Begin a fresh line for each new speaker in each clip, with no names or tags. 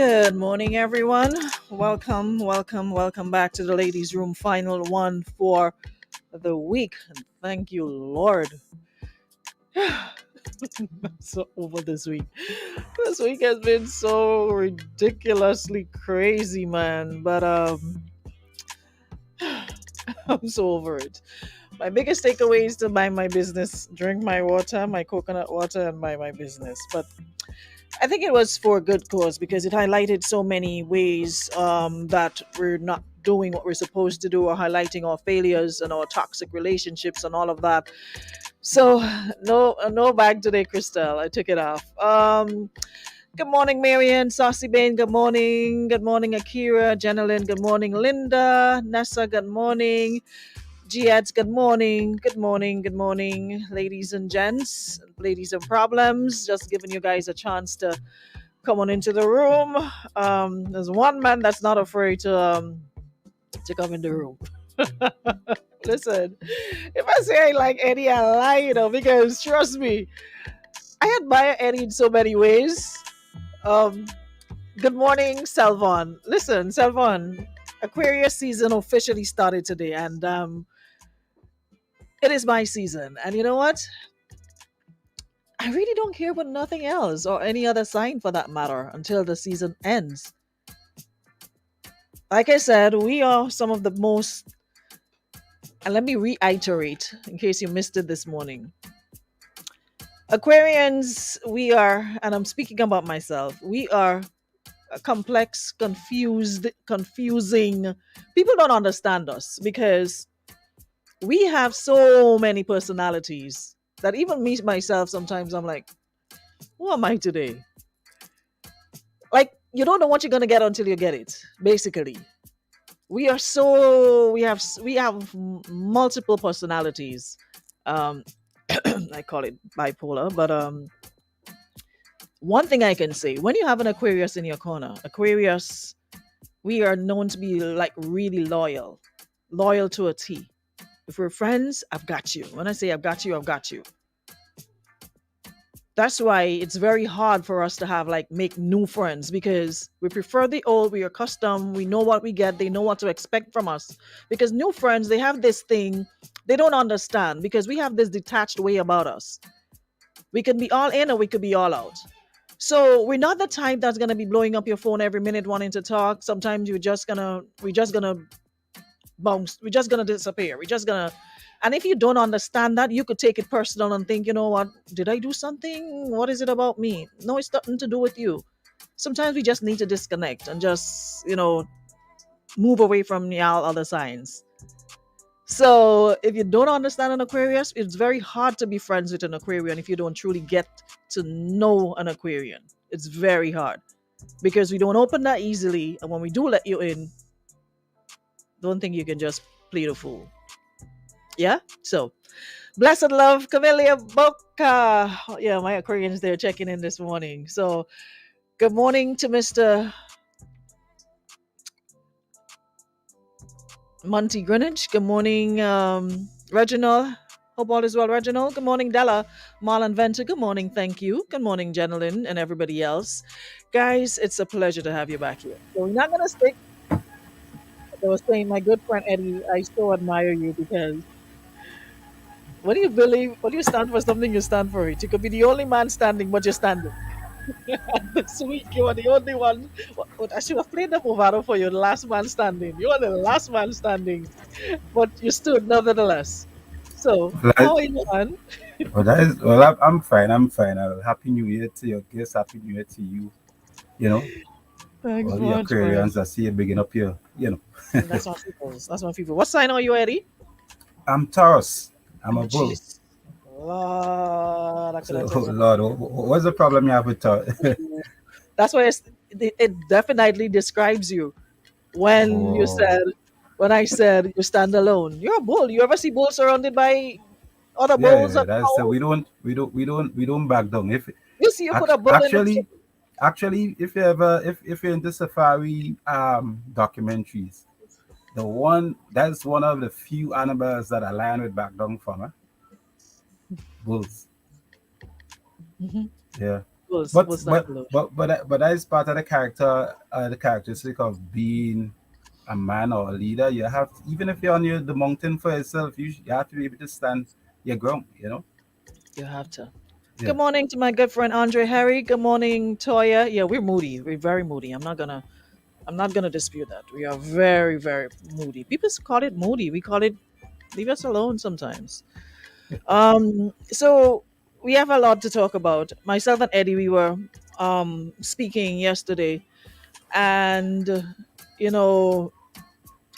Good morning, everyone. Welcome back to the ladies' room. Final one for the week. And thank you, Lord. I'm so over this week. This week has been so ridiculously crazy, man. But I'm so over it. My biggest takeaway is to mind my business, drink my water, my coconut water, and mind my business. But I think it was for a good cause because it highlighted so many ways that we're not doing what we're supposed to do, or highlighting our failures and our toxic relationships and all of that. So no bag today, Christelle. I took it off. Good morning, Marian, Saucy Bane. Good morning. Good morning, Akira, Jenilyn. Good morning, Linda, Nessa. Good morning. Giads, good morning. Good morning. Good morning, ladies and gents, ladies and problems. Just giving you guys a chance to come on into the room. There's one man that's not afraid to come in the room. Listen, if I say I like Eddie, I lie, because trust me, I admire Eddie in so many ways. Um, Good morning, Selvon. Listen, Selvon, Aquarius season officially started today, and it is my season. And you know what? I really don't care about nothing else or any other sign for that matter until the season ends. Like I said, we are some of the most, and let me reiterate in case you missed it this morning. Aquarians, we are, and I'm speaking about myself, we are complex, confusing. People don't understand us because we have so many personalities that even me myself sometimes I'm like, who am I today? Like you don't know what you're gonna get until you get it. Basically, we have multiple personalities. Um, I call it bipolar, but one thing I can say: when you have an Aquarius in your corner, Aquarius, we are known to be like really loyal to a T. If we're friends, I've got you. When I say I've got you, I've got you. That's why it's very hard for us to have like make new friends because we prefer the old, we are accustomed, we know what we get, they know what to expect from us. Because new friends, they have this thing they don't understand because we have this detached way about us. We can be all in or we could be all out. So we're not the type that's gonna be blowing up your phone every minute wanting to talk. Sometimes we're just gonna bounce, we're just gonna disappear. We're just gonna, and if you don't understand that, you could take it personal and think, you know what, did I do something? What is it about me? No, it's nothing to do with you. Sometimes we just need to disconnect and just, move away from y'all other signs. So if you don't understand an Aquarius, it's very hard to be friends with an Aquarian if you don't truly get to know an Aquarian. It's very hard because we don't open that easily. And when we do let you in, don't think you can just play the fool. Yeah? So, blessed love, Camellia Boca. Yeah, my Aquarians, they're checking in this morning. So, good morning to Mr. Monty Greenwich. Good morning, Reginald. Hope all is well, Reginald. Good morning, Della. Marlon Venter. Good morning. Thank you. Good morning, Jenilyn, and everybody else. Guys, it's a pleasure to have you back here. So, we're not going to stick. I was saying, my good friend Eddie, I so admire you because when you believe, when you stand for something, you stand for it. You could be the only man standing, but you're standing. This week, you are the only one. I should have played the Movado for you, the last man standing. You are the last man standing, but you stood nevertheless. So,
Well,
how are you, man?
I'm fine. I'm fine. Happy New Year to your guests. Happy New Year to you. You know,
Thanks
all the
much, man.
Aquarians I see you bigging up here.
That's my people. That's my people. What sign are you, Eddie?
I'm Taurus. I'm
Oh,
a bull.
jeez. Lord, I could
So,
have just.
Lord, what's the problem you have with Taurus?
That's why it definitely describes you when you
Oh,
said, when I said you stand alone. You're a bull. You ever see bulls surrounded by other
yeah,
bulls
yeah.
and
That's
cows?
we don't back down. If
You see, you put a bull in the
actually, if you ever, if you're into safari documentaries, that's one of the few animals that a lion would back down from, bulls.
Mhm.
Yeah. but
Was that
but
glowed?
but that is part of the characteristic of being a man or a leader. You have to, even if you're on the mountain for yourself, you have to be able to stand your ground. You know.
You have to.
Yeah.
Good morning to my good friend Andre Harry. Good morning, Toya. Yeah, we're moody. We're very moody. I'm not gonna dispute that. We are very, very moody. People call it moody. We call it leave us alone sometimes. So we have a lot to talk about. Myself and Eddie, we were speaking yesterday, and you know,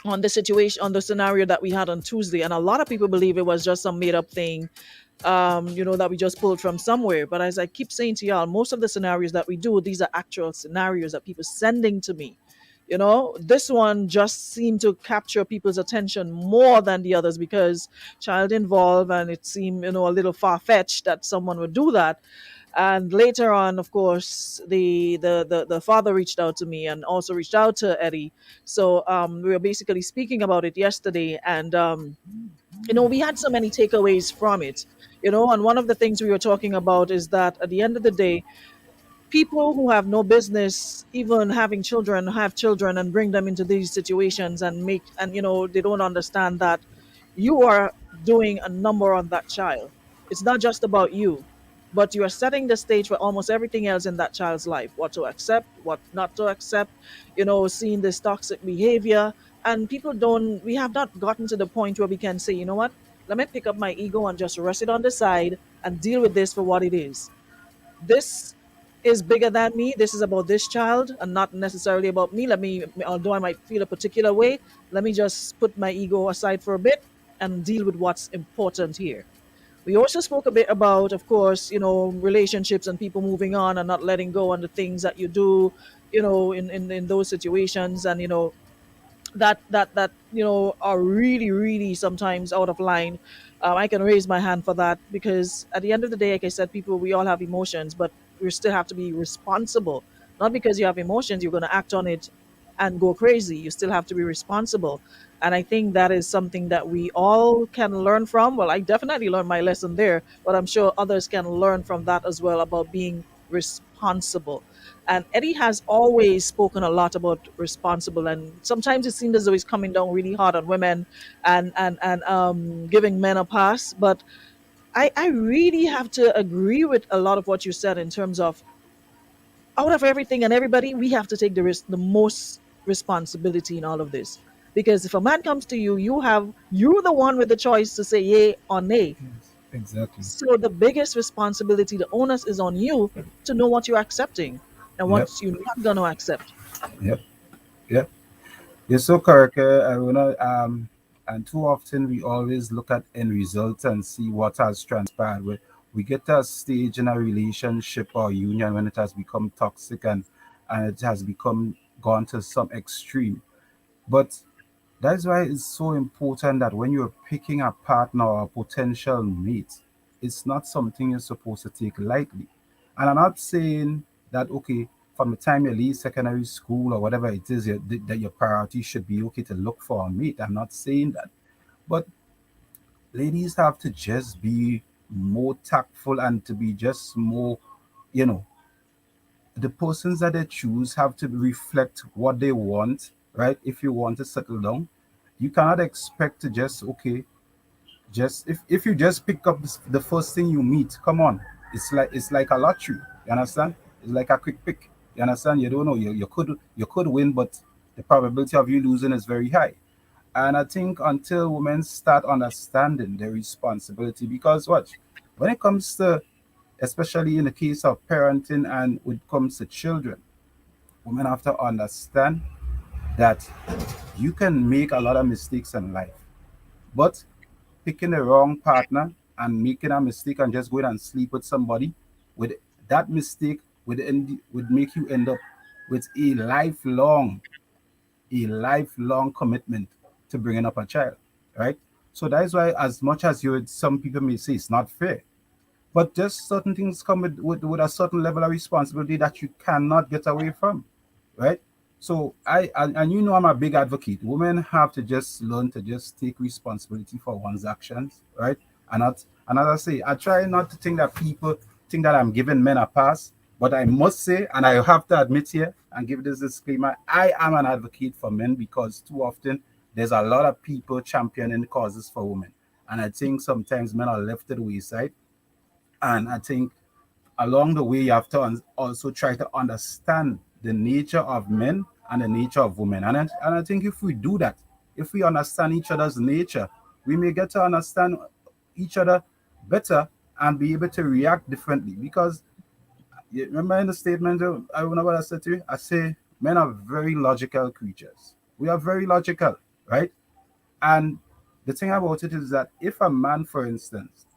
on the situation, on the scenario that we had on Tuesday, and a lot of people believe it was just some made up thing, that we just pulled from somewhere. But as I keep saying to y'all, most of the scenarios that we do, these are actual scenarios that people sending to me. This one just seemed to capture people's attention more than the others because child involved, and it seemed, a little far fetched that someone would do that. And later on, of course, the father reached out to me and also reached out to Eddie. So we were basically speaking about it yesterday, and we had so many takeaways from it. And one of the things we were talking about is that at the end of the day, people who have no business even having children have children and bring them into these situations and make, and they don't understand that you are doing a number on that child. It's not just about you, but you are setting the stage for almost everything else in that child's life, what to accept, what not to accept, seeing this toxic behavior. And people don't we have not gotten to the point where we can say, you know what, let me pick up my ego and just rest it on the side and deal with this for what it is. This is bigger than me. This is about this child and not necessarily about me. Although I might feel a particular way, let me just put my ego aside for a bit and deal with what's important here. We also spoke a bit about, of course, relationships and people moving on and not letting go on the things that you do, in those situations. And, that are really, really sometimes out of line. I can raise my hand for that because at the end of the day, like I said, people, we all have emotions, but we still have to be responsible. Not because you have emotions you're going to act on it and go crazy. You still have to be responsible. And I think that is something that we all can learn from. Well, I definitely learned my lesson there, but I'm sure others can learn from that as well, about being responsible. And Eddie has always spoken a lot about responsible, and sometimes it seems as though he's coming down really hard on women and giving men a pass. But I really have to agree with a lot of what you said in terms of, out of everything and everybody, we have to take the most responsibility in all of this. Because if a man comes to you, you're the one with the choice to say yay or nay.
Yes, exactly.
So the biggest responsibility, the onus is on you to know what you're accepting and
Yep.
what you're not going to accept.
Yep. Yep. You're so correct. I wanna and too often we always look at end results and see what has transpired. We get to a stage in a relationship or union when it has become toxic and it has become gone to some extreme. But that's why it's so important that when you're picking a partner or a potential mate, it's not something you're supposed to take lightly. And I'm not saying that, okay, from the time you leave secondary school or whatever it is, that your priority should be okay to look for a mate. I'm not saying that. But ladies have to just be more tactful and to be just more, you know, the persons that they choose have to reflect what they want, right? If you want to settle down, you cannot expect to just, okay, just if you just pick up the first thing you meet, come on, it's like a lottery. You understand? It's like a quick pick. You understand? You don't know. You could win, but the probability of you losing is very high. And I think until women start understanding their responsibility, because what, when it comes to, especially in the case of parenting and when it comes to children, women have to understand that you can make a lot of mistakes in life, but picking the wrong partner and making a mistake and just going and sleep with somebody, with that mistake would make you end up with a lifelong commitment to bringing up a child, right? So that is why, as much as some people may say it's not fair, but just certain things come with a certain level of responsibility that you cannot get away from, right? So and you know I'm a big advocate. Women have to just learn to just take responsibility for one's actions, right? And as I say, I try not to think that people think that I'm giving men a pass, But I must say, and I have to admit here and give this disclaimer, I am an advocate for men because too often there's a lot of people championing causes for women. And I think sometimes men are left to the wayside. And I think along the way, you have to also try to understand the nature of men and the nature of women. And I think if we do that, if we understand each other's nature, we may get to understand each other better and be able to react differently. Because you remember in the statement, I remember what I said to you? I say, men are very logical creatures. We are very logical, right? And the thing about it is that if a man, for instance,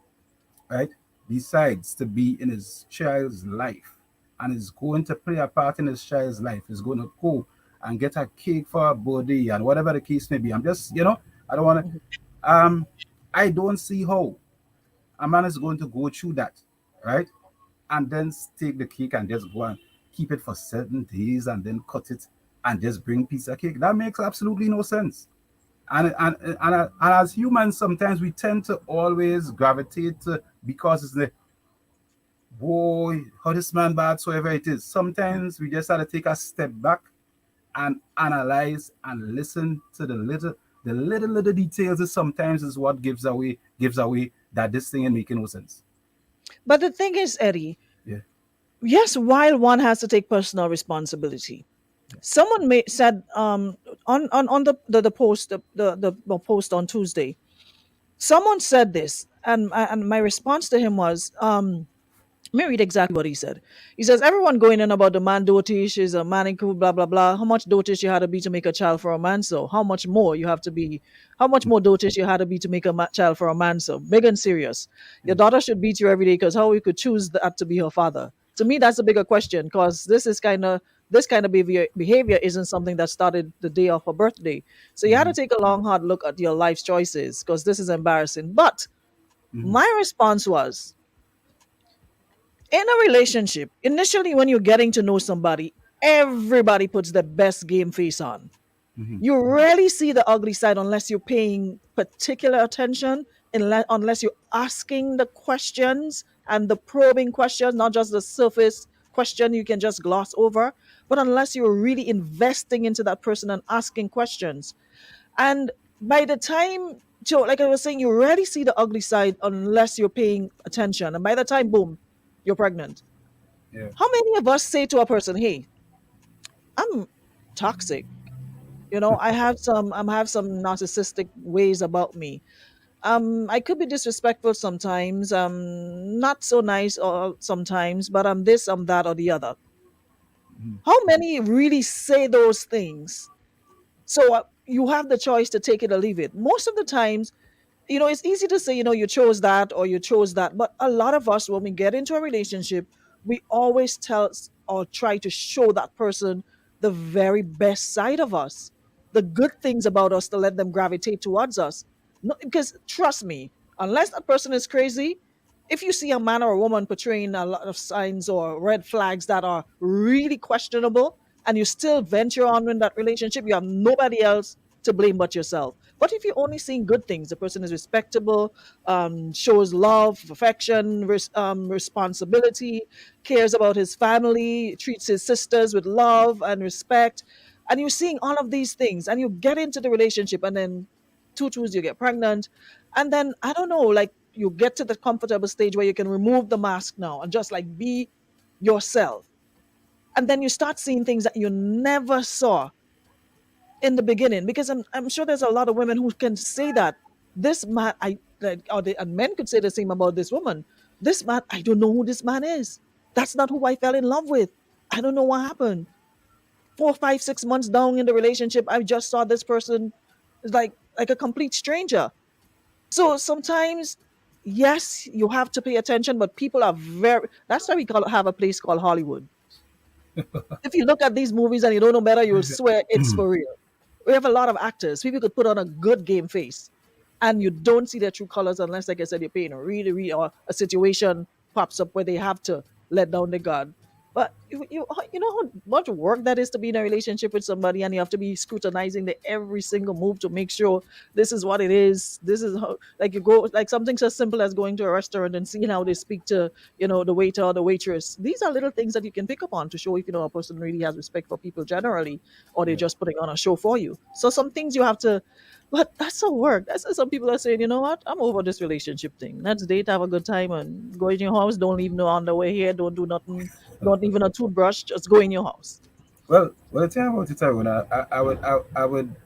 right, decides to be in his child's life and is going to play a part in his child's life, is going to go and get a cake for a birthday and whatever the case may be. I'm just, I don't want
Mhm.
to, I don't see how a man is going to go through that, right? And then take the cake and just go and keep it for 7 days and then cut it and just bring piece of cake. That makes absolutely no sense. And as humans, sometimes we tend to always gravitate to because it's the boy, how this man bad, so whatever it is. Sometimes we just have to take a step back and analyze and listen to the little details. Is sometimes is what gives away that this thing ain't making no sense.
But the thing is, Eddie,
Yeah.
yes, while one has to take personal responsibility, someone said on the post the post on Tuesday, someone said this, and my response to him was, let me read exactly what he said. He says, everyone going in about the man dotish is a manicu, blah, blah, blah. How much dotish you had to be to make a child for a man? So, how much more you have to be, how much more dotish you had to be to make a child for a man? So, big and serious. Your
Yeah.
daughter should beat you every day because how you could choose that to be her father? To me, that's a bigger question because this kind of behavior isn't something that started the day of her birthday. So, you had to
Mhm.
take a long, hard look at your life's choices because this is embarrassing. But
Mhm.
my response was, in a relationship, initially when you're getting to know somebody, everybody puts their best game face on.
Mhm.
You rarely see the ugly side unless you're paying particular attention, unless you're asking the questions and the probing questions, not just the surface question you can just gloss over, but unless you're really investing into that person and asking questions. And by the time, so like I was saying, you rarely see the ugly side unless you're paying attention. And by the time, boom, you're pregnant.
Yeah.
How many of us say to a person, "Hey, I'm toxic. I have some narcissistic ways about me. I could be disrespectful sometimes, not so nice or sometimes, but I'm this, I'm that, or the other."
Mhm.
How many really say those things? So you have the choice to take it or leave it. Most of the times, it's easy to say, you chose that or you chose that. But a lot of us, when we get into a relationship, we always or try to show that person the very best side of us, the good things about us to let them gravitate towards us. No, because trust me, unless that person is crazy, if you see a man or a woman portraying a lot of signs or red flags that are really questionable and you still venture on in that relationship, you have nobody else to blame but yourself. But if you're only seeing good things, the person is respectable, shows love, affection, responsibility, cares about his family, treats his sisters with love and respect, and you're seeing all of these things, and you get into the relationship, and then two twos, you get pregnant, and then I don't know, like you get to the comfortable stage where you can remove the mask now and just like be yourself, and then you start seeing things that you never saw in the beginning, because I'm sure there's a lot of women who can say that this man I like, and men could say the same about this woman. This man, I don't know who this man is. That's not who I fell in love with. I don't know what happened. 4, 5, 6 months down in the relationship, I just saw this person like a complete stranger. So sometimes, yes, you have to pay attention, but people are very. That's why have a place called Hollywood. If you look at these movies and you don't know better, you'll swear it's for real. We have a lot of actors. People could put on a good game face, and you don't see their true colors unless, like I said, you're paying a really, really, or a situation pops up where they have to let down the guard. But you know how much work that is to be in a relationship with somebody, and you have to be scrutinizing the every single move to make sure this is what it is. This is how, like, you go, like something so simple as going to a restaurant and seeing how they speak to, the waiter or the waitress. These are little things that you can pick up on to show if a person really has respect for people generally, or they're
Yeah.
just putting on a show for you. So some things you have to, but that's a work. That's why some people are saying, you know what, I'm over this relationship thing. Let's date, have a good time, and go in your house. Don't leave no underwear here. Don't do nothing. Not even a toothbrush. Just go in your house.
Well, the thing about it, Arun,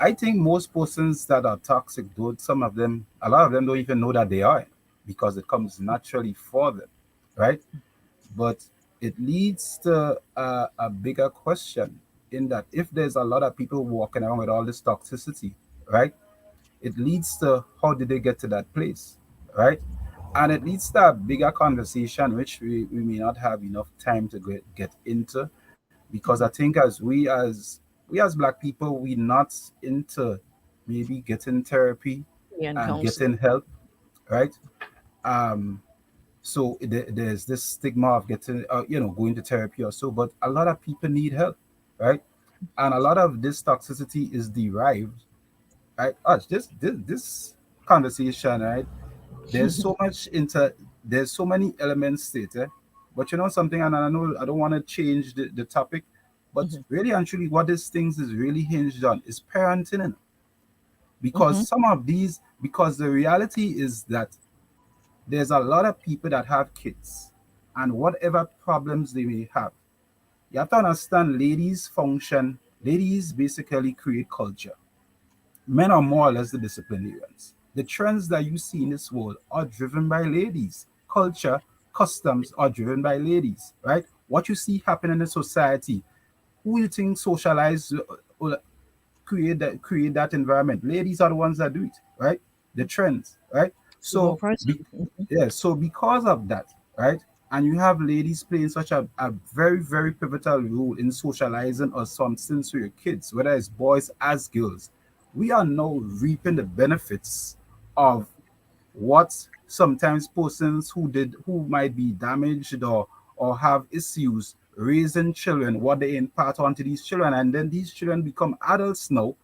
I think most persons that are toxic, though some of them, a lot of them don't even know that they are, because it comes naturally for them, right? But it leads to a bigger question, in that if there's a lot of people walking around with all this toxicity, right? It leads to, how did they get to that place, right? And it leads to a bigger conversation, which we may not have enough time to get into, because I think as we as black people, we not into maybe getting therapy
And
and
counseling.
getting help, right? um so there's this stigma of getting going to therapy or so, but a lot of people need help, right? And a lot of this toxicity is derived, right? This conversation, right? there's so much into there's so many elements to it, eh? But you know something, and I know I don't want to change the topic, but
Mhm,
really and truly what these things is really hinged on is parenting, because
mhm,
because the reality is that there's a lot of people that have kids, and whatever problems they may have, you have to understand, ladies basically create culture. Men are more or less the disciplinarians. The trends that you see in this world are driven by ladies. Culture, customs are driven by ladies, right? What you see happening in society, who you think socialize, create that environment? Ladies are the ones that do it, right? The trends, right?
single
So,
person.
yeah, so because of that, right? And you have ladies playing such a very, very pivotal role in socializing or something to your kids, whether it's boys as girls. We are now reaping the benefits of what sometimes persons who might be damaged or have issues raising children, what they impart onto these children, and then these children become adults now,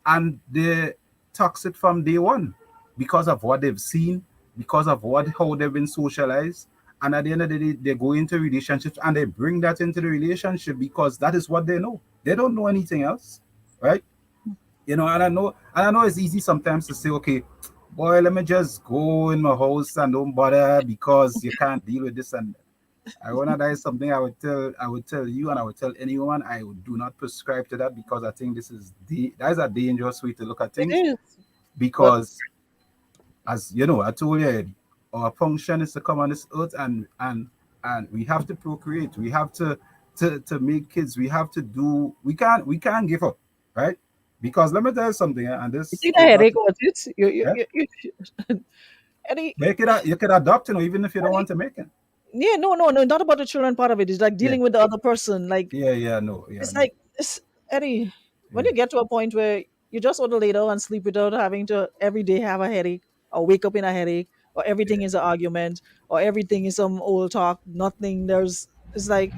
and they're toxic from day one, because of what they've seen, because of what how they've been socialized. And at the end of the day, they go into relationships and they bring that into the relationship, because that is what they know. They don't know anything else, right? And I know it's easy sometimes to say, okay, boy, let me just go in my house and don't bother because you can't deal with this. And I wanna that is something I would tell you, and I would tell anyone. I would do not prescribe to that, because I think that is a dangerous way to look at
It
things.
is. But
Because, as you know, I told you already, our function is to come on this earth, and we have to procreate. We have to make kids. We have to do. We can't give up, right? Because let me tell you something, and
you
this
see the
is not.
headache was it?
Yeah,
Any,
you could adopt, even if you don't
any,
want to make it.
yeah, no, not about the children part of it. It's like
Yeah,
dealing with the other person. Like,
yeah, no, yeah,
it's
no,
like, it's, Eddie, when
yeah,
you get to a point where you just want to lay down and sleep without having to every day have a headache, or wake up in a headache, or everything
yeah.
is an argument, or everything is some old talk, nothing. It's like,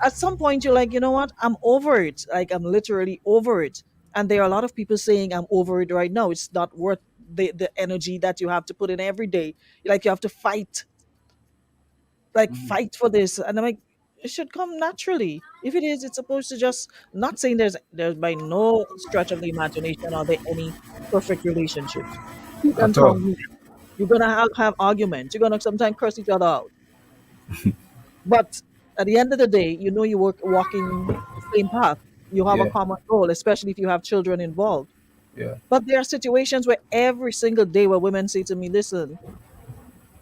at some point you're like, you know what, I'm over it. Like, I'm literally over it. And there are a lot of people saying, I'm over it right now. It's not worth the energy that you have to put in every day. Like, you have to fight, like,
Mhm.
fight for this. And I'm like, it should come naturally. If it is, it's supposed to just, not saying there's by no stretch of the imagination are there any perfect relationships. And
At all.
tongue, you're gonna have arguments. You're gonna sometimes curse each other out. But at the end of the day, you work walking the same path. You have a
Yeah,
common goal, especially if you have children involved.
yeah.
But there are situations where every single day where women say to me, listen,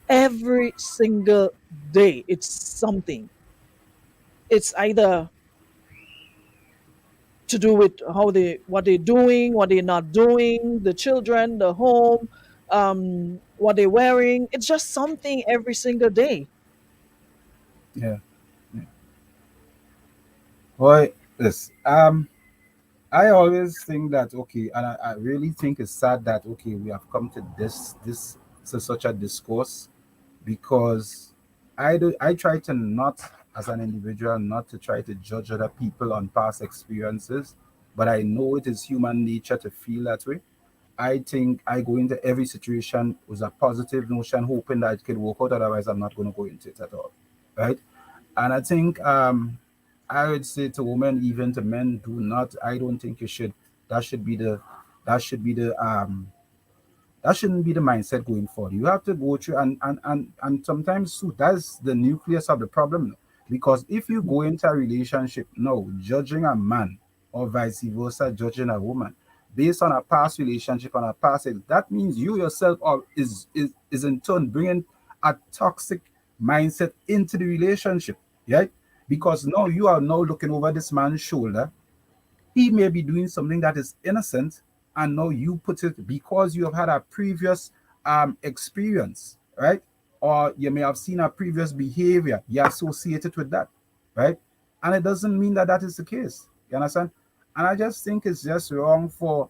every single day it's something. It's either to do with what they're doing, what they're not doing, the children, the home, what they're wearing. It's just something every single day.
Yeah. Well, yes. I always think that, okay, and I really think it's sad that, okay, we have come to such a discourse, because I try to not as an individual not to try to judge other people on past experiences, but I know it is human nature to feel that way. I think I go into every situation with a positive notion, hoping that it could work out. Otherwise, I'm not going to go into it at all, right? And I think I would say to women, even to men, do not. I don't think you should. That should be the that should be the that shouldn't be the mindset going forward. You have to go through and sometimes too, that's the nucleus of the problem. Because if you go into a relationship now judging a man or vice versa, judging a woman based on a past relationship and a past, that means you yourself are is in turn bringing a toxic mindset into the relationship, right? Because now you are now looking over this man's shoulder. He may be doing something that is innocent, and now you put it because you have had a previous experience, right? Or you may have seen a previous behavior, you associate it with that, right? And it doesn't mean that that is the case. You understand? And I just think it's just wrong for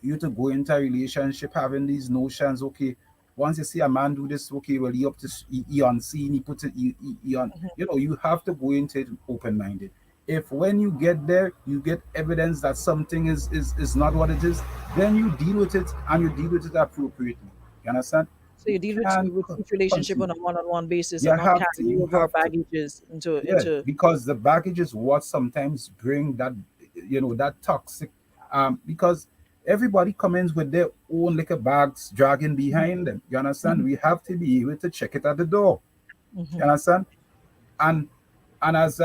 you to go into a relationship having these notions. Okay, once you see a man do this, okay, well, he up to he on scene, he puts it, he on. You know, you have to go into it open minded. If when you get there, you get evidence that something is not what it is, then you deal with it and you deal with it appropriately. You understand?
So
You
you deal
can't
with each relationship on
continue.
a one-on-one basis
You
and not
have to.
carry
You
over
have to.
baggages
Yeah,
into.
because the baggage is what sometimes bring that, that toxic. Because everybody comes with their own little bags dragging behind them. You understand?
Mhm,
We have to be able to check it at the door. You
mhm,
understand? And as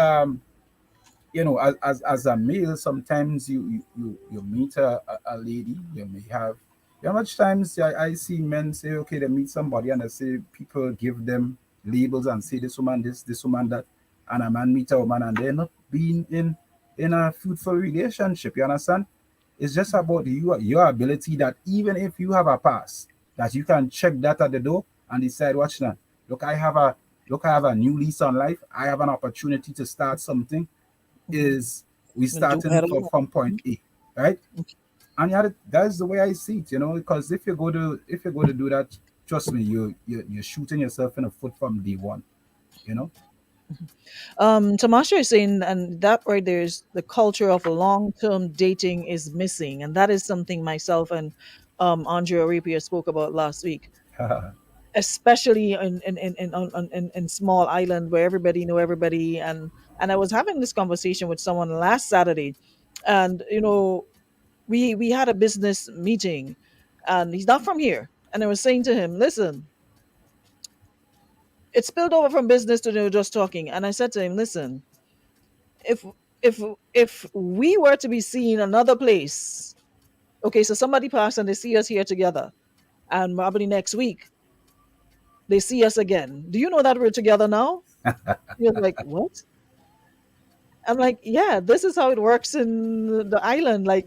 as a male, sometimes you meet a lady. You may have. Yeah, much times I see men say, okay, they meet somebody and they say people give them labels and say this woman this woman that, and a man meet a woman and they're not being in a fruitful relationship. You understand? It's just about your ability that even if you have a past, that you can check that at the door and decide, watch now. Look, I have a new lease on life. I have an opportunity to start something.
mhm.
Is we
And do
starting
better.
from point A, right? And yeah, that's the way I see it, because if you go to do that, trust me, you're shooting yourself in the foot from day one, you know.
Tamasha is saying, and that right there is the culture of long-term dating is missing, and that is something myself and Andrea Rapier spoke about last week, especially in small island where everybody know everybody. And I was having this conversation with someone last Saturday, and we had a business meeting, and he's not from here, and I was saying to him, listen, it spilled over from business to just talking, and I said to him, listen, if if if we were to be seen another place, okay, so somebody passed and they see us here together, and probably next week they see us again, do you know that we're together now? He was like, what? I'm like, yeah, this is how it works in the island. Like,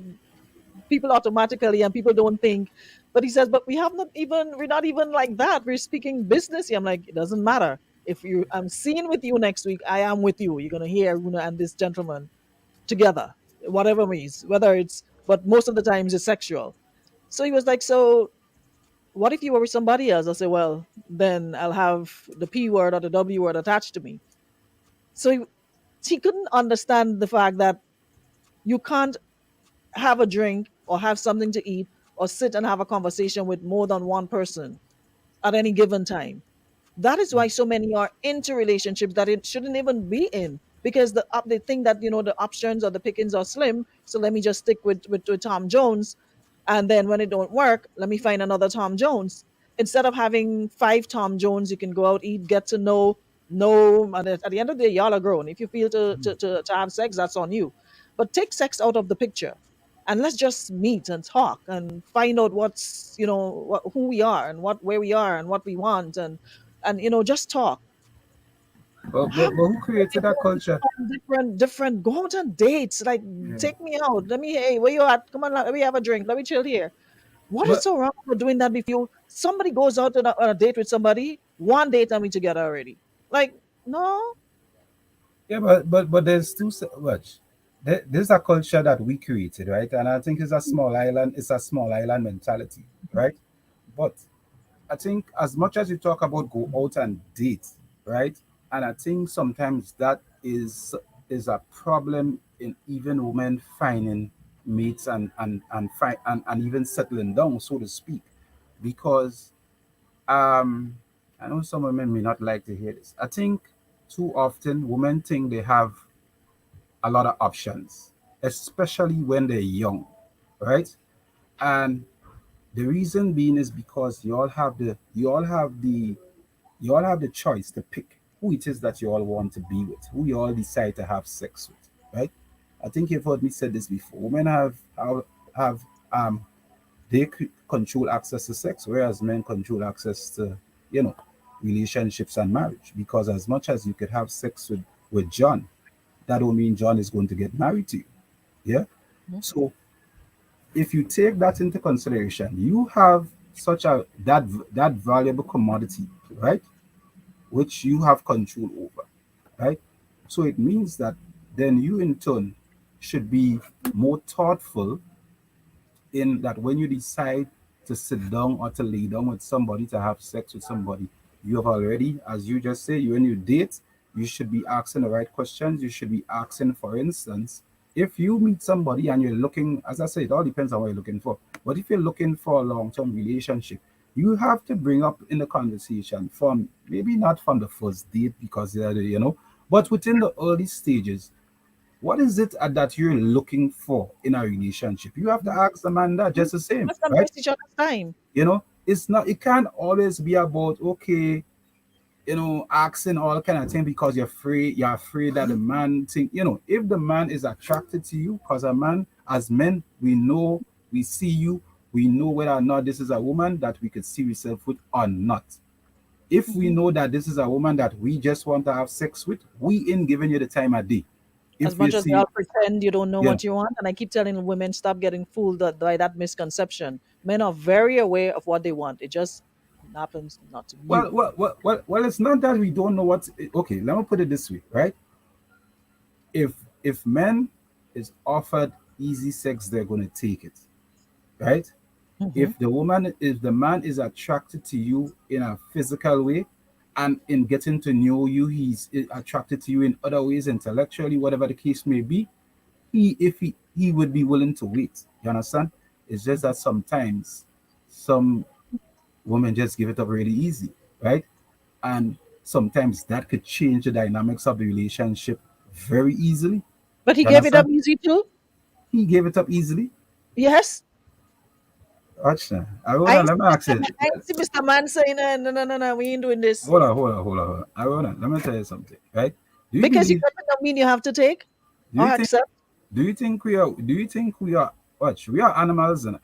people automatically, and people don't think. But he says, but we're not even like that. We're speaking business here. I'm like, it doesn't matter. If I'm seeing with you next week, I am with you. You're gonna hear Aruna and this gentleman together, whatever means, whether it's, but most of the times it's sexual. So he was like, so what if you were with somebody else? I said, well, then I'll have the P word or the W word attached to me. So he couldn't understand the fact that you can't have a drink or have something to eat or sit and have a conversation with more than one person at any given time. That is why so many are into relationships that it shouldn't even be in, because they think that the options or the pickings are slim. So let me just stick with Tom Jones, and then when it don't work, let me find another Tom Jones. Instead of having five Tom Jones, you can go out, eat, get to know. And at the end of the day, y'all are grown. If you feel to have sex, that's on you. But take sex out of the picture, and let's just meet and talk and find out who we are and where we are and what we want, and just talk.
But who created that culture?
Different go out on dates, like,
Yeah.
take me out, let me, hey, where you at, come on, let me have a drink, let me chill here. What is
But
so wrong with doing that? If somebody goes out on a date with somebody, one date and we together already, like, no.
yeah, but there's two much. There's a culture that we created, right? And I think it's a small island. It's a small island mentality, right? But I think as much as you talk about go out and date, right? And I think sometimes that is a problem in even women finding mates and even settling down, so to speak, because I know some women may not like to hear this. I think too often women think they have a lot of options, especially when they're young, right? And the reason being is because you all have the choice to pick who it is that you all want to be with, who you all decide to have sex with, right? I think you've heard me say this before. Women have control access to sex, whereas men control access to, you know, relationships and marriage. Because as much as you could have sex with John, that don't mean John is going to get married to you. Yeah.
Mhm.
So if you take that into consideration, you have such a that valuable commodity, right? Which you have control over, right? So it means that then you in turn should be more thoughtful in that when you decide to sit down or to lay down with somebody, to have sex with somebody, you have already, as you just say, you when you date, you should be asking the right questions. You should be asking, for instance, if you meet somebody and you're looking, as I said, it all depends on what you're looking for. But if you're looking for a long-term relationship, you have to bring up in the conversation from maybe not from the first date because but within the early stages, what is it that you're looking for in a relationship? You have to ask the man that just the same,
Let's not
right?
waste each other's time.
It's not, it can't always be about, okay, asking all kind of thing because you're afraid that the man think, if the man is attracted to you, because a man, as men, we know, we see you, we know whether or not this is a woman that we could see ourselves with or not. If we
Mhm.
know that this is a woman that we just want to have sex with, we ain't giving you the time of day.
As
If you
much as y'all
see,
pretend you don't know
yeah.
what you want, and I keep telling women, stop getting fooled by that misconception. Men are very aware of what they want. It just happens not to be
Well,
you.
it's not that we don't know what. Okay, let me put it this way, right? If men is offered easy sex, they're going to take it, right?
Hmm.
If the man is attracted to you in a physical way, and in getting to know you, he's attracted to you in other ways, intellectually, whatever the case may be. He would be willing to wait. You understand? It's just that sometimes some women just give it up really easy, right? And sometimes that could change the dynamics of the relationship very easily.
But he
You
gave it up
understand?
easy too.
He gave it up easily.
Yes.
Watch now. I
I
wanna
ain't
let
see
me ask you.
I ain't see Mr. Man saying, no, no, no, no, we ain't doing this.
Hold on. I wanna let me tell you something, right? Do you
Because you
believe?
got to mean you have to take
Do
or
you think?
accept.
Do you think we are? Watch, we are animals, and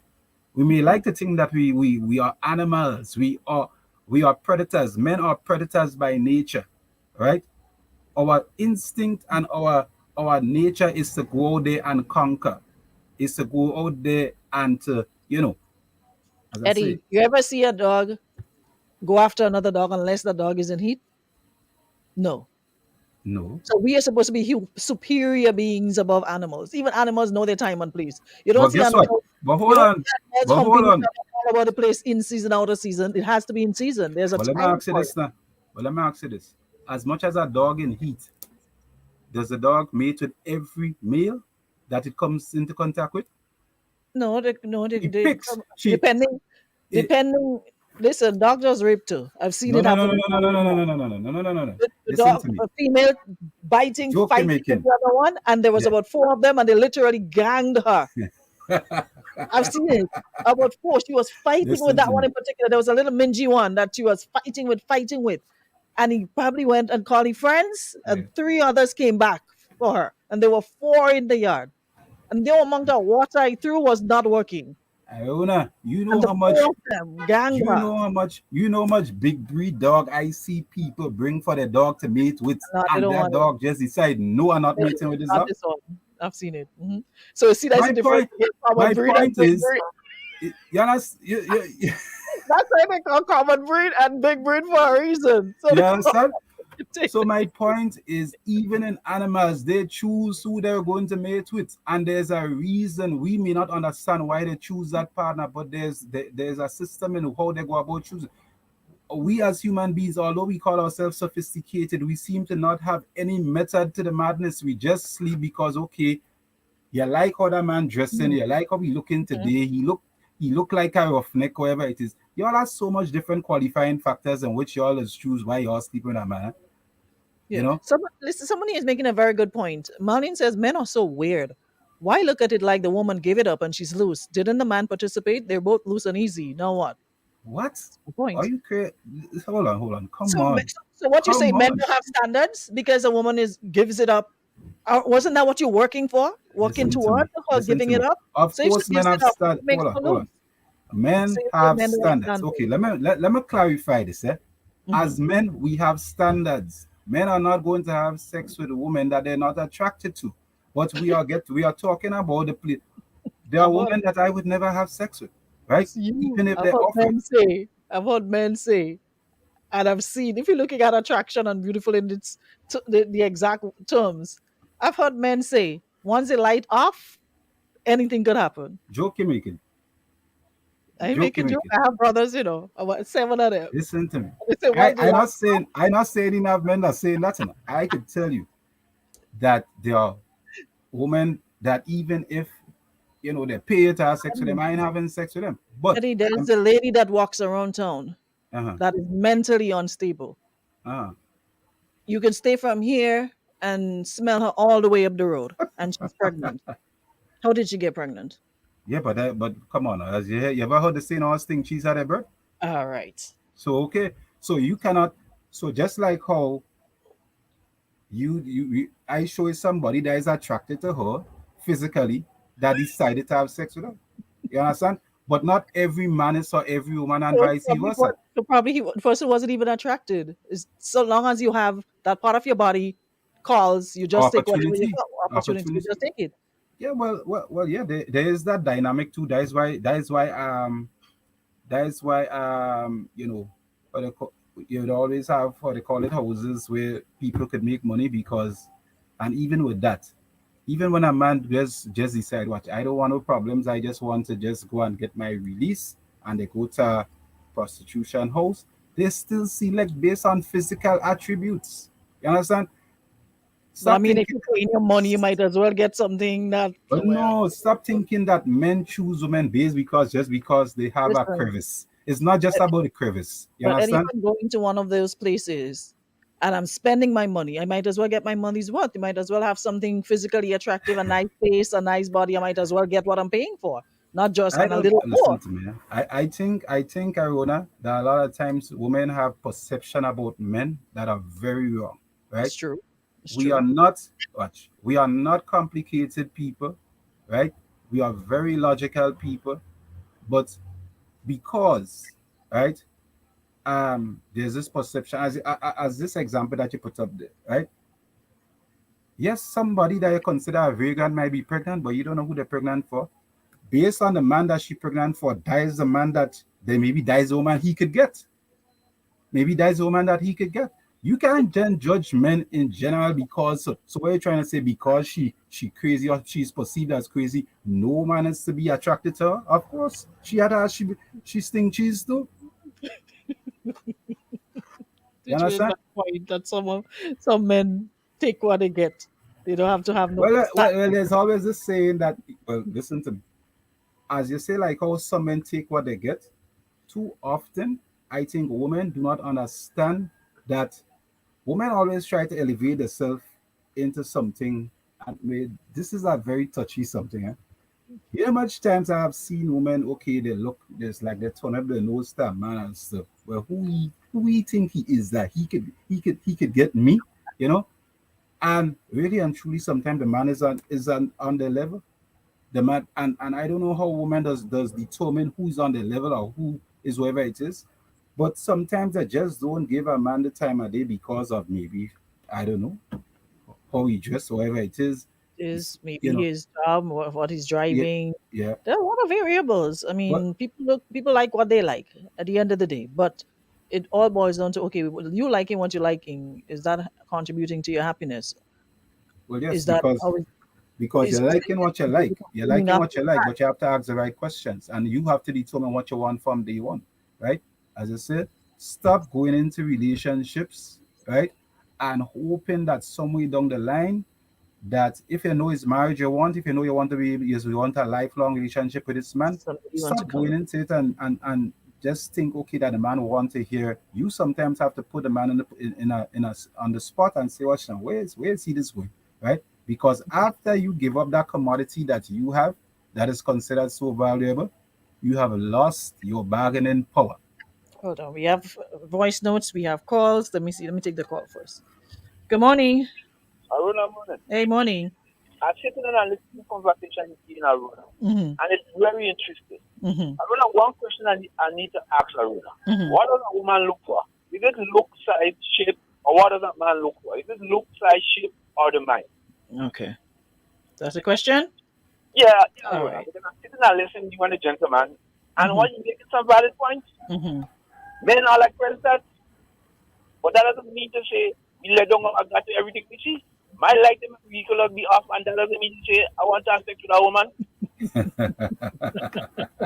we may like to think that we are animals. We are predators. Men are predators by nature, right? Our instinct and our nature is to go out there and conquer. Is to go out there and to, as I say,
Eddie, you ever see a dog go after another dog unless the dog is in heat? No.
no.
So we are supposed to be superior beings above animals. Even animals know their time and place. You don't
But
see
guess what?
animals.
But
You
hold
don't
on.
see animals
But hold
humping each
on.
other all over the place in season, out of season. It has to be in season. There's a
But let me
time
ask you
for it.
this now. But let me ask you this. As much as a dog in heat, does the dog mate with every male that it comes into contact with?
No,
She picks. She
depending,
it,
depending. Listen, dog does rape too. I've seen
no
it
no no
happen
no
in
no no no no
Florida.
no no no no no no no no.
The
Listen
dog,
to me.
a female biting,
Joke you're
fighting with
making.
the other one, and there was
Yeah.
about four of them, and they literally ganged her. I've seen it. About four. She was fighting with
Listen
that
to
one
me.
in particular. There was a little mingy one that she was fighting with. And he probably went and called his friends,
Yeah.
and three others came back for her. And there were four in the yard. And the amount of water he threw was not working.
Iona,
And the four of them ganged her.
you know how much big breed dog I see people bring for their dog to mate with,
No, they
and
don't
that
want it.
dog just decide, no, I'm not
They-
mating with this
Not
dog.
this one. I've seen it. So see, that's
My
the difference
point,
between common
my
breed and
point
big
is,
breed.
you, understand,
That's why they call common breed and big breed for a reason. So
you
they
understand?
take
So my point is, even in animals, they choose who they're going to mate with, and there's a reason. We may not understand why they choose that partner, but there's a system in how they go about choosing. we as human beings, although we call ourselves sophisticated, we seem to not have any method to the madness. We just sleep because, okay, you like how that man dressing, you like how he looking today, he look like a roughneck, whatever it is. Y'all have so much different qualifying factors in which y'all is choose why y'all sleeping with a man. You
Yeah.
know?
Listen, somebody is making a very good point. Marlene says men are so weird. Why look at it like the woman gave it up and she's loose? Didn't the man participate? They're both loose and easy. Now what?
What?
The
Are
point.
you crazy? Hold on. Come
So,
on.
so what you say?
Come
Men
on.
don't have standards because a woman is gives it up. Wasn't that what you're working for? Working
Listen to
towards
me.
her
Listen to
giving it
me.
up.
Of
So if she
course, men
gives
have
it up, what
stand.
makes her
Hold on.
lose? So
Men
you say
have
men don't have
standards. Okay,
standards.
let me clarify this.
Hmm.
As men, we have standards. Men are not going to have sex with a woman that they're not attracted to. But we are talking about there are
I've heard
women that I would never have sex with, right?
it's you.
Even if
I've
they
heard
offer it.
men say. I've heard men say. And I've seen, if you're looking at attraction and beautiful in its the exact terms, I've heard men say, once the light off, anything could happen.
Joke you making.
I
Joke
make a
you
joke.
making.
I have brothers, about 7 of them.
Listen to me.
They say, once the light off,
I not saying enough men are saying that. I could tell you that there are women that even if they pay to have sex with them, I ain't having sex with them. But
Eddie, there's
I'm
a lady that walks around town
uh-huh,
that is mentally unstable.
uh-huh.
You can stay from here and smell her all the way up the road, and she's pregnant. How did she get pregnant?
Yeah, but come on, as you ever heard the saying all thing cheese had a bird?
All right.
So okay, so you cannot. So just like how I show you somebody that is attracted to her physically that decided to have sex with her. You understand? But not every man is for every woman and vice versa.
So probably the person wasn't even attracted. Is so long as you have that part of your body calls, you just take whatever you
Opportunity,
got, opportunity, you
opportunity.
just take it.
Yeah, well, yeah. There is that dynamic too. That is why what they call, you'd always have what they call it houses where people could make money because, and even with that, even when a man just decide what I don't want no problems, I just want to just go and get my release, and they go to a prostitution house, they still select based on physical attributes. You understand?
But I
Stop
mean, if
thinking.
you put in your money, you might as well get something that.
But
Well,
no, stop thinking that men choose women based because just because they have a
listen.
crevice. It's not just about the crevice. You
But Eddie, if
understand?
I'm going to one of those places and I'm spending my money, I might as well get my money's worth. You might as well have something physically attractive, a nice face, a nice body. I might as well get what I'm paying for, not just
I
and a
don't
little
listen
more.
to me. I think Arona, that a lot of times women have perception about men that are very wrong. Right?
It's true. It's
We are
true.
not we are not complicated people, right? We are very logical people, but because right, there's this perception as this example that you put up there, right? Yes, somebody that you consider a vegan might be pregnant, but you don't know who they're pregnant for. Based on the man that she pregnant for, that is the man that they maybe that is the woman he could get. Maybe that's the woman that he could get. You can't then judge men in general because so what you're trying to say because she crazy or she's perceived as crazy, no man is to be attracted to her. Of course, she sting cheese too. You
Did you in
understand?
that point that some men take what they get? They don't have to have no
There's always this saying that listen to me. As you say, like how some men take what they get, too often I think women do not understand that women always try to elevate themselves into something. And this is a very touchy something. You know how much times I have seen women, okay, they look just like they turn up their nose to a man and stuff. Well, who he think he is that he could get me, you know? And really and truly, sometimes the man is on their level. The man and I don't know how woman does determine who's on the level or who is whoever it is. But sometimes I just don't give a man the time of day because of maybe I don't know how he dress, whatever it is.
is
It's,
maybe his job, what he's
yeah,
driving.
yeah.
There are a lot of variables. I
But
mean, people like what they like at the end of the day, but it all boils down to okay, well, you liking what you're liking. Is that contributing to your happiness?
well, yes,
Is that
because
how
because
is
you're liking what you
is it
like. You're
consuming
liking
up
what you like, but you have to ask the right questions, and you have to determine what you want from day one, right? As I said. Stop going into relationships, right? And hoping that somewhere down the line, that if you know it's marriage you want, if you know you want to be, yes, you want a lifelong relationship with this man,
Somebody want to
stop
come
going
in.
into it and just think, okay, that the man will want to hear. You sometimes have to put the man in a on the spot and say, watch now, where's he this way, right? Because after you give up that commodity that you have, that is considered so valuable, you have lost your bargaining power.
Hold on. We have voice notes. We have calls. Let me see. Let me take the call first. Good morning.
Aruna morning.
Hey, morning.
I'm sitting and listening to conversation in Aruna,
Mhm.
and it's very interesting.
Mhm.
Aruna, one question I need to ask Aruna:
Mhm.
what does a woman look for? Is it look, size, shape, or what does a man look for? Is it look, size, shape, or the mind?
Okay. That's a question.
Yeah,
All
Aruna,
right.
because I'm sitting and listening to you and the gentleman, and
Mhm.
what you making some valid points.
Mhm.
Men are like that, but that doesn't mean to say we let down I got to everything we see. My like them vehicle will be off, and that doesn't mean to say I want to have sex with a woman.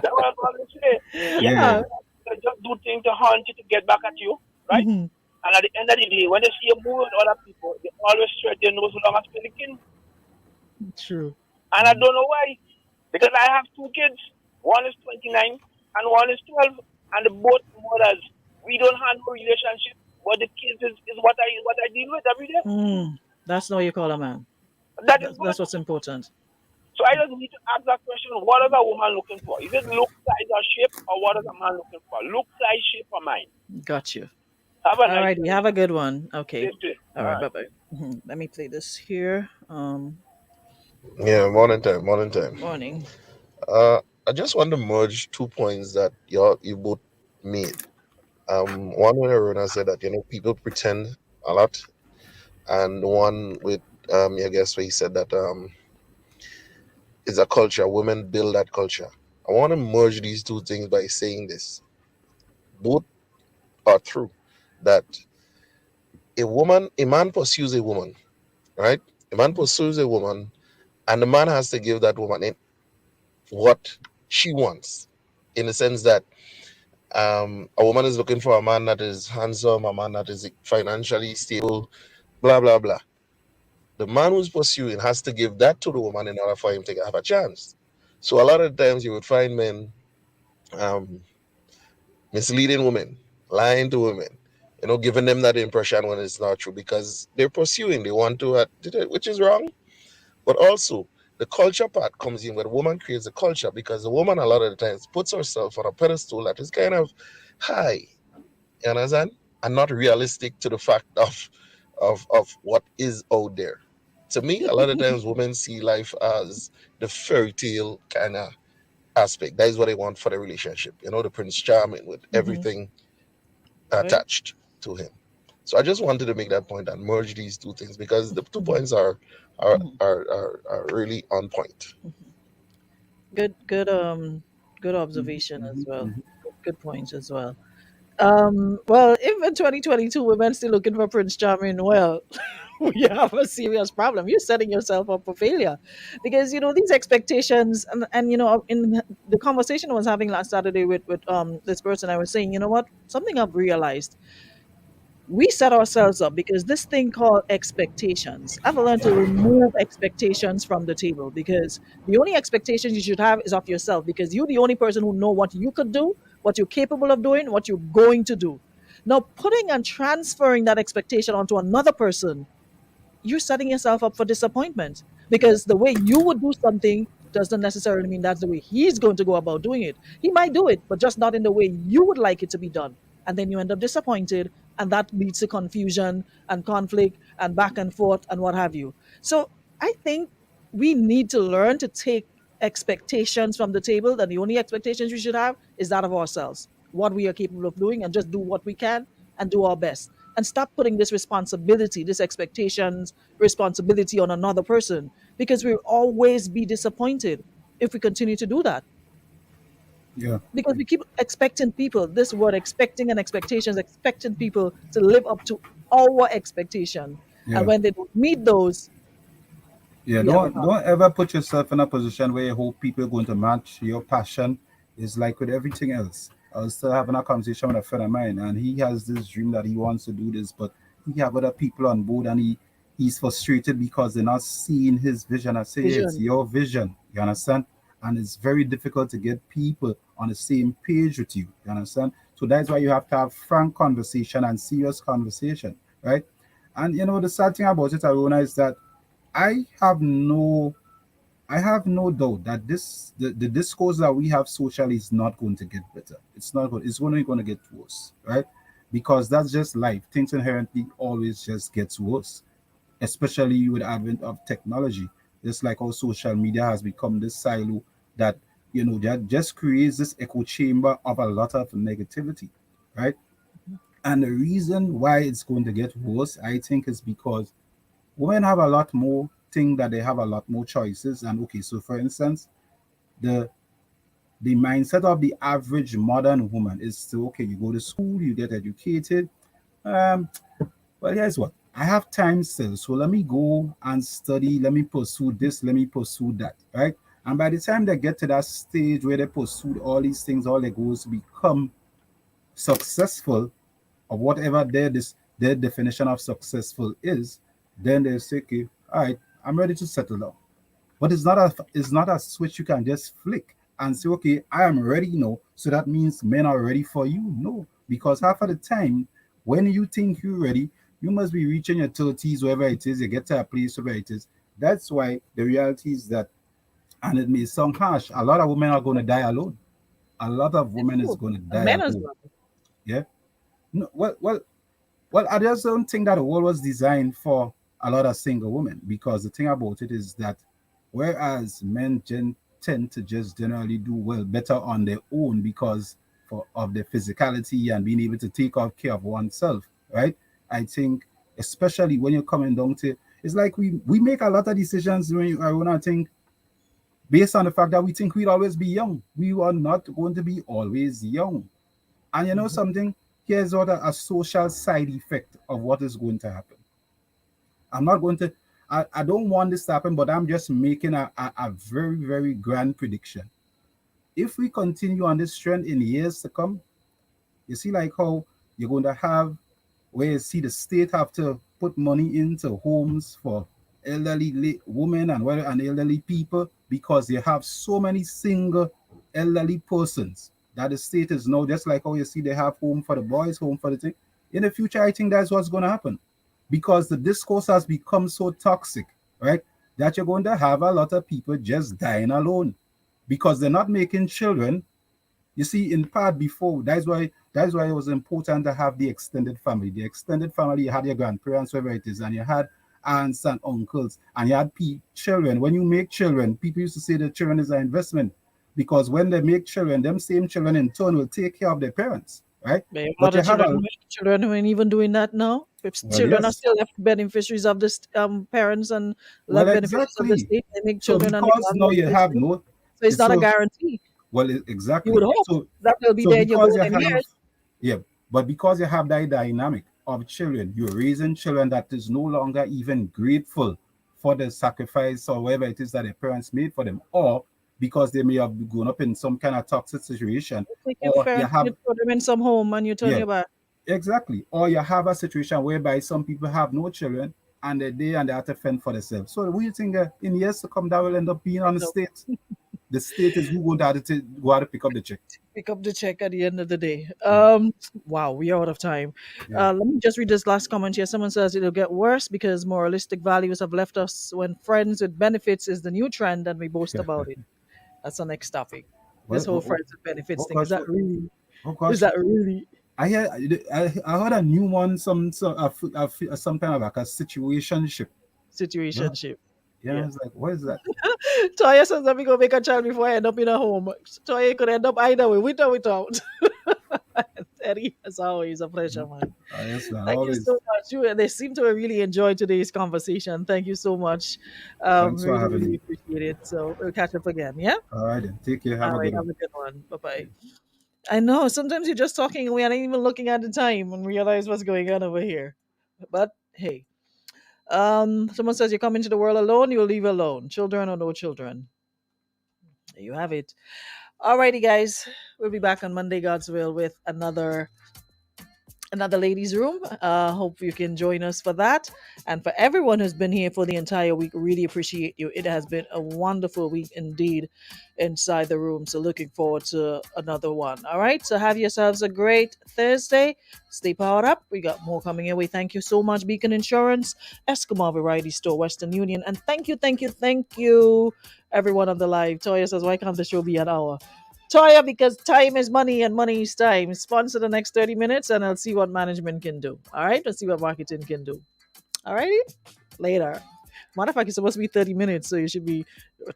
That's what I'm trying to say. Yes,
Yeah.
Yeah.
they just do things to haunt you to get back at you, right?
Mhm.
And at the end of the day, when they see you moving with other people, they always stretch their nose long as pelican.
True.
And I don't know why. Because I have two kids. One is 29 and one is 12. And the both mothers, we don't have no relationship. But the kids is what I deal with every day.
That's not what you call a man.
That is
That's
good.
what's important.
So I just need to ask that question: what is a woman looking for? Is it look, size, or shape, or what is a man looking for? Look, size, shape, or mind?
Got you.
Have a
All
nice
right. You
day.
have a good one. Okay.
Same thing.
All
All
right.
right.
Bye bye. Let me play this here.
Yeah, morning time, morning time.
Morning.
I just want to merge 2 points that you both made. One where Rona said that people pretend a lot, and one with I guess where he said that it's a culture. Women build that culture. I want to merge these two things by saying this: both are true. That a man pursues a woman, right? A man pursues a woman, and the man has to give that woman what she wants, in the sense that a woman is looking for a man that is handsome, a man that is financially stable, blah blah blah. The man who's pursuing has to give that to the woman in order for him to have a chance. So a lot of times you would find men um, misleading women, lying to women, giving them that impression when it's not true because they're pursuing, they want to, which is wrong. But also, the culture part comes in where the woman creates a culture because the woman a lot of the times puts herself on a pedestal that is kind of high. You understand? And not realistic to the fact of what is out there. To me, a lot of times women see life as the fairy tale kind of aspect. That is what they want for the relationship. The Prince Charming with
Mm-hmm.
everything
Right.
attached to him. So I just wanted to make that point and merge these two things because the 2 points are
Mhm.
are are, are really on point.
Good. Good. Good
Mhm,
observation as
mhm,
well.
mhm.
Good points as well. Well, if in 2022 women still looking for Prince Charming, well, you have a serious problem. You're setting yourself up for failure because these expectations, and in the conversation I was having last Saturday with this person, I was saying, you know what, something I've realized, we set ourselves up because this thing called expectations. I've learned to remove expectations from the table because the only expectations you should have is of yourself because you're the only person who know what you could do, what you're capable of doing, what you're going to do. Now, putting and transferring that expectation onto another person, you're setting yourself up for disappointment
Yeah.
because the way you would do something doesn't necessarily mean that's the way he's going to go about doing it. He might do it, but just not in the way you would like it to be done. And then you end up disappointed, and that leads to confusion and conflict and back and forth and what have you. So I think we need to learn to take expectations from the table, that the only expectations we should have is that of ourselves, what we are capable of doing, and just do what we can and do our best, and stop putting this responsibility, this expectations, responsibility on another person because we'll always be disappointed if we continue to do that.
Yeah.
Because we keep expecting people, this word expecting and expectations, expecting people to live up to our expectation. And
Yeah.
when they don't meet those,
Yeah,
we have a
don't
problem.
ever put yourself in a position where you hope people are going to match your passion. Is like with everything else. I was still having a conversation with a friend of mine, and he has this dream that he wants to do this, but he have other people on board, and he's frustrated because they're not seeing his vision. I say, yeah, it's
Vision.
your vision. You understand? And it's very difficult to get people on the same page with you. You understand? So that's why you have to have frank conversation and serious conversation, right? And the sad thing about it, Aruna, is that I have no I have no doubt that the discourse that we have socially is not going to get better. It's not good. It's only going to get worse, right? Because that's just life. Things inherently always just gets worse, especially with the advent of technology. Just like how social media has become this silo that that just creates this echo chamber of a lot of negativity, right? And the reason why it's going to get worse, I think, is because women have a lot more think that they have a lot more choices. And okay, so for instance, the the mindset of the average modern woman is to okay, you go to school, you get educated. Um, well, here's what I have time still, so let me go and study. Let me pursue this. Let me pursue that. Right. And by the time they get to that stage where they pursue all these things, all they go is to become successful or whatever their definition of successful is, then they say, okay, all right, I'm ready to settle down. But it's not a switch you can just flick and say, okay, I am ready now. So that means men are ready for you. No, because half of the time, when you think you're ready, you must be reaching your 30s, wherever it is, you get to a place where it is. That's why the reality is that, and it may sound harsh, a lot of women are going to die alone. A lot of
It's
women is
true.
going to
And
die
men as
alone.
well.
Yeah. No, well, I just don't think that the world was designed for a lot of single women, because the thing about it is that whereas tend to just generally do well better on their own because of their physicality and being able to take care of oneself, right? I think especially when you're coming down to, it's like we make a lot of decisions when I think based on the fact that we think we'll always be young. We are not going to be always young. And you know
Mhm.
something? Here's what a social side effect of what is going to happen. I'm not going to, I don't want this to happen, but I'm just making a very, very grand prediction. If we continue on this trend in years to come, you see, like how you're going to have where you see the state have to put money into homes for elderly women and elderly people because they have so many single elderly persons that the state is now just like how you see they have home for the boys, home for the thing. In the future, I think that's what's going to happen because the discourse has become so toxic, right? That you're going to have a lot of people just dying alone because they're not making children. You see, in part before, that's why it was important to have the extended family. The extended family, you had your grandparents, wherever it is, and you had aunts and uncles, and you had children. When you make children, people used to say that children is an investment because when they make children, them same children in turn will take care of their parents, right?
But a
But
lot
you
of
have a
children who ain't even doing that now. If
well,
children are
yes,
still left beneficiaries of this parents and
well,
left beneficiaries of the
exactly.
state, they make
So
children and they
because
can't
now
work
you
for the
have
state.
no,
So it's not a
so
guarantee.
well,
You would
exactly.
hope that they'll be
So
there in your
because you
golden
have,
years.
yeah, but because you have that dynamic of children, you're raising children that is no longer even grateful for the sacrifice or whatever it is that their parents made for them, or because they may have grown up in some kind of toxic situation,
You take your
or you
parents and
have,
you throw them in some home and you turn
yeah,
your back.
exactly, or you have a situation whereby some people have no children and they have to fend for themselves. So, what do you think in years to come that will end up being on the
No,
state? The state is who going to have to go out to pick up the check.
pick up the check at the end of the day.
Yeah,
Wow, we are out of time.
yeah,
Let me just read this last comment here. Someone says it'll get worse because moralistic values have left us when friends with benefits is the new trend and we boast
yeah.
about it. That's the next topic. This
What,
whole
what, what,
friends with benefits
what
thing. Is
gosh,
that really?
oh
Is
gosh,
that really
I heard a new one, some kind of like a situationship. Yeah,
situationship?
yeah. I
Yeah.
was like, what is that?
Toya says, let me go make a child before I end up in a home. Toya could end up either way, with or without. Eddie, as always, a pleasure, man.
Yes, man.
Thank you so
Always.
much. They seem to have really enjoyed today's conversation. Thank you so much.
Thanks for
Really,
having
really
me.
appreciate it. So we'll catch up again. Yeah.
All right, then. Take care. Have
All
a
right.
good
Have
one.
a good one. Bye bye. I know. Sometimes you're just talking and we aren't even looking at the time and realize what's going on over here. But hey, someone says you come into the world alone, you'll leave alone. Children or no children. There you have it. Alrighty, guys. We'll be back on Monday, God's will, with another ladies room. Hope you can join us for that. And for everyone who's been here for the entire week, really appreciate you. It has been a wonderful week indeed inside the room. So looking forward to another one. All right. So have yourselves a great Thursday. Stay powered up. We got more coming your way. Thank you so much, Beacon Insurance, Eskimo Variety Store, Western Union. And thank you, everyone on the live. Toya says, why can't the show be an hour? Toya, because time is money and money is time. Sponsor the next 30 minutes and I'll see what management can do. All right? Let's see what marketing can do. All righty? Later. Matter of fact, it's supposed to be 30 minutes, so you should be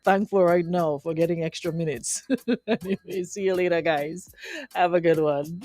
thankful right now for getting extra minutes. Anyway, see you later, guys. Have a good one.